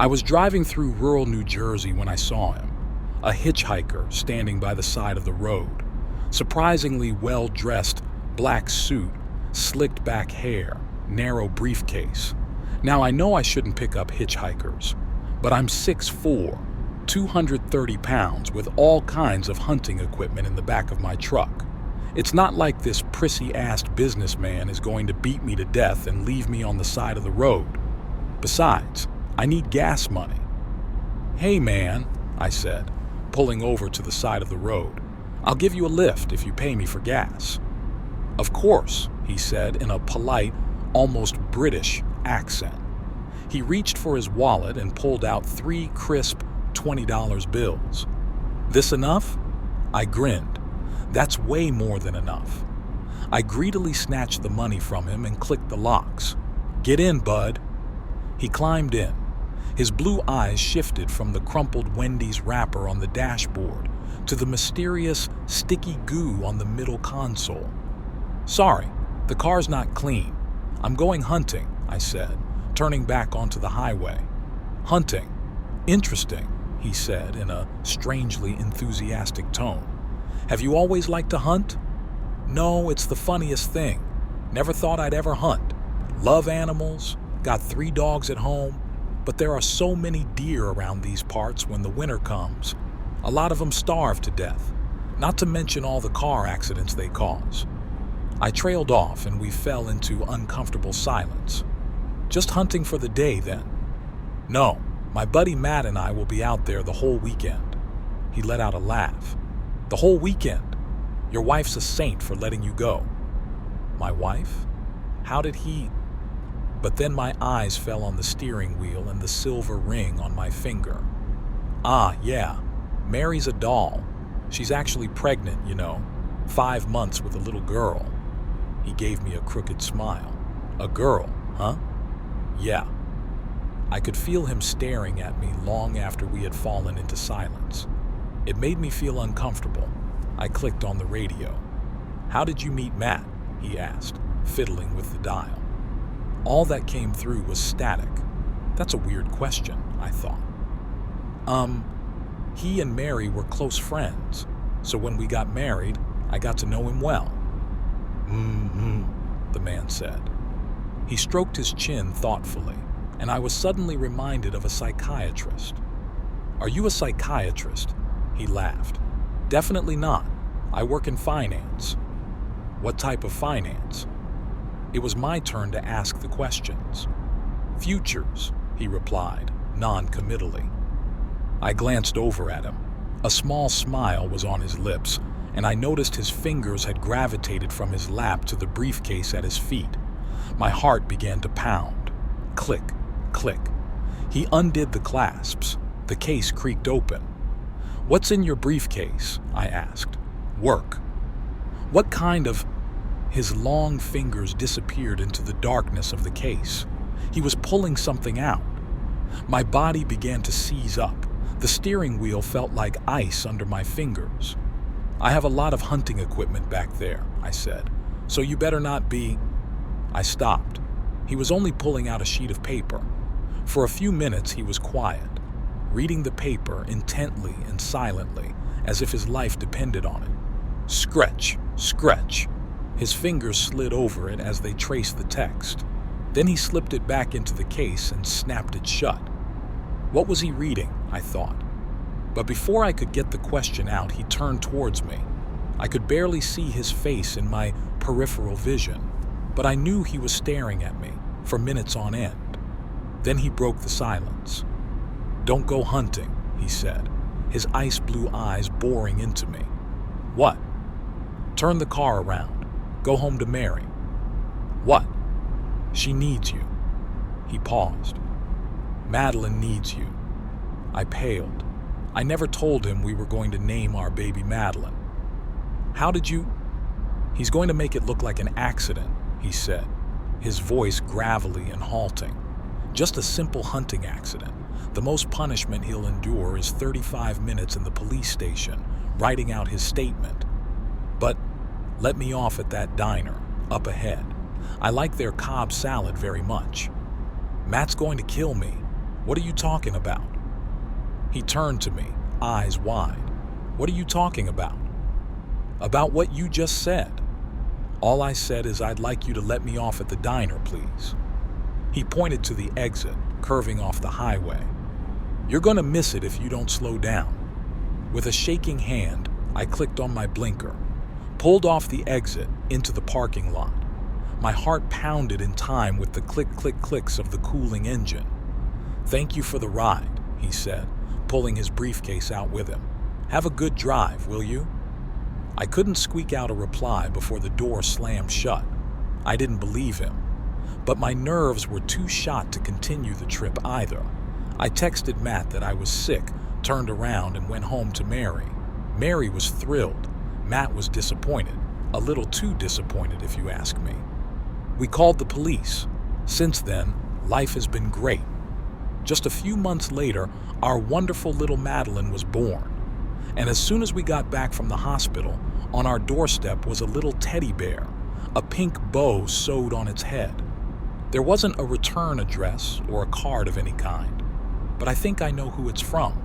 I was driving through rural New Jersey when I saw him, a hitchhiker standing by the side of the road, surprisingly well-dressed, black suit, slicked back hair, narrow briefcase. Now I know I shouldn't pick up hitchhikers, but I'm 6'4", 230 pounds with all kinds of hunting equipment in the back of my truck. It's not like this prissy-assed businessman is going to beat me to death and leave me on the side of the road. Besides, I need gas money. "Hey man," I said, pulling over to the side of the road. "I'll give you a lift if you pay me for gas." "Of course," he said in a polite, almost British accent. He reached for his wallet and pulled out 3 crisp $20 bills. "This enough?" I grinned. "That's way more than enough." I greedily snatched the money from him and clicked the locks. "Get in, bud." He climbed in. His blue eyes shifted from the crumpled Wendy's wrapper on the dashboard to the mysterious sticky goo on the middle console. "Sorry, the car's not clean. I'm going hunting," I said, turning back onto the highway. "Hunting? Interesting," he said in a strangely enthusiastic tone. "Have you always liked to hunt?" "No, it's the funniest thing. Never thought I'd ever hunt. Love animals, got 3 dogs at home, but there are so many deer around these parts when the winter comes. A lot of them starve to death, not to mention all the car accidents they cause." I trailed off and we fell into uncomfortable silence. "Just hunting for the day, then?" "No, my buddy Matt and I will be out there the whole weekend." He let out a laugh. "The whole weekend? Your wife's a saint for letting you go." "My wife? How did he—" But then my eyes fell on the steering wheel and the silver ring on my finger. "Ah, yeah, Mary's a doll. She's actually pregnant, 5 months with a little girl." He gave me a crooked smile. "A girl, huh?" "Yeah." I could feel him staring at me long after we had fallen into silence. It made me feel uncomfortable. I clicked on the radio. "How did you meet Matt?" he asked, fiddling with the dial. All that came through was static. That's a weird question, I thought. He and Mary were close friends, so when we got married, I got to know him well." The man said. He stroked his chin thoughtfully, and I was suddenly reminded of a psychiatrist. "Are you a psychiatrist?" He laughed. "Definitely not. I work in finance." "What type of finance?" It was my turn to ask the questions. "Futures," he replied, non-committally. I glanced over at him. A small smile was on his lips, and I noticed his fingers had gravitated from his lap to the briefcase at his feet. My heart began to pound. Click, click. He undid the clasps. The case creaked open. "What's in your briefcase?" I asked. "Work." "What kind of—" His long fingers disappeared into the darkness of the case. He was pulling something out. My body began to seize up. The steering wheel felt like ice under my fingers. "I have a lot of hunting equipment back there," I said, "so you better not be—" I stopped. He was only pulling out a sheet of paper. For a few minutes he was quiet, reading the paper intently and silently, as if his life depended on it. Scratch, scratch. His fingers slid over it as they traced the text. Then he slipped it back into the case and snapped it shut. What was he reading, I thought. But before I could get the question out, he turned towards me. I could barely see his face in my peripheral vision, but I knew he was staring at me for minutes on end. Then he broke the silence. "Don't go hunting," he said, his ice blue eyes boring into me. "What?" "Turn the car around. Go home to Mary." "What?" "She needs you." He paused. "Madeline needs you." I paled. I never told him we were going to name our baby Madeline. "How did you—" "He's going to make it look like an accident," he said, his voice gravelly and halting. "Just a simple hunting accident. The most punishment he'll endure is 35 minutes in the police station, writing out his statement. But let me off at that diner, up ahead. I like their Cobb salad very much. Matt's going to kill me. What are you talking about? He turned to me, eyes wide. What are you talking about? About what you just said. All I said is I'd like you to let me off at the diner, please. He pointed to the exit, curving off the highway. You're gonna miss it if you don't slow down. With a shaking hand, I clicked on my blinker, pulled off the exit into the parking lot. My heart pounded in time with the click-click-clicks of the cooling engine. Thank you for the ride, he said, pulling his briefcase out with him. Have a good drive, will you? I couldn't squeak out a reply before the door slammed shut. I didn't believe him, but my nerves were too shot to continue the trip either. I texted Matt that I was sick, turned around and went home to Mary. Mary was thrilled. Matt was disappointed, a little too disappointed if you ask me. We called the police. Since then, life has been great. Just a few months later, our wonderful little Madeline was born. And as soon as we got back from the hospital, on our doorstep was a little teddy bear, a pink bow sewed on its head. There wasn't a return address or a card of any kind, but I think I know who it's from.